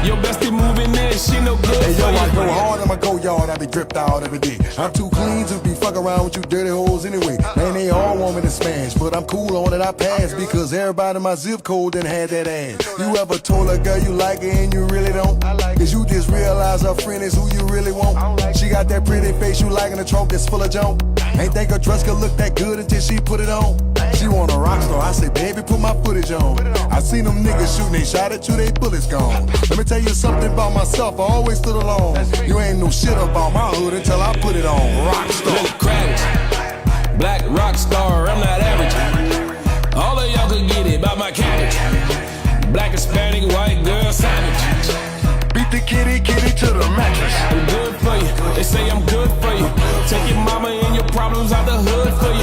Your bestie moving in, she no good Hey for yo, I you. go hard, I'ma go yard, I be dripped out every day. I'm too clean to be fucking around with you dirty hoes anyway. Man, they all want me to smash, but I'm cool on it, I pass. Because everybody in my zip code done had that ass. You ever told a girl you like her and you really don't? Cause you just realize her friend is who you really want. She got that pretty face you like in a trunk that's full of junk. Ain't think her dress could look that good until she put it on. She want a rock star, I say baby put my footage on. I seen them niggas shooting, they shot at you, they bullets gone. Let me tell you something about myself, I always stood alone. You ain't no shit about my hood until I put it on. Rock star. Look Kravitz, black rock star, I'm not average. All of y'all could get it by my cabbage. Black, Hispanic, white girl, savage. Beat the kitty to the mattress. I'm good for you, they say I'm good for you. Take your mama and your problems out the hood.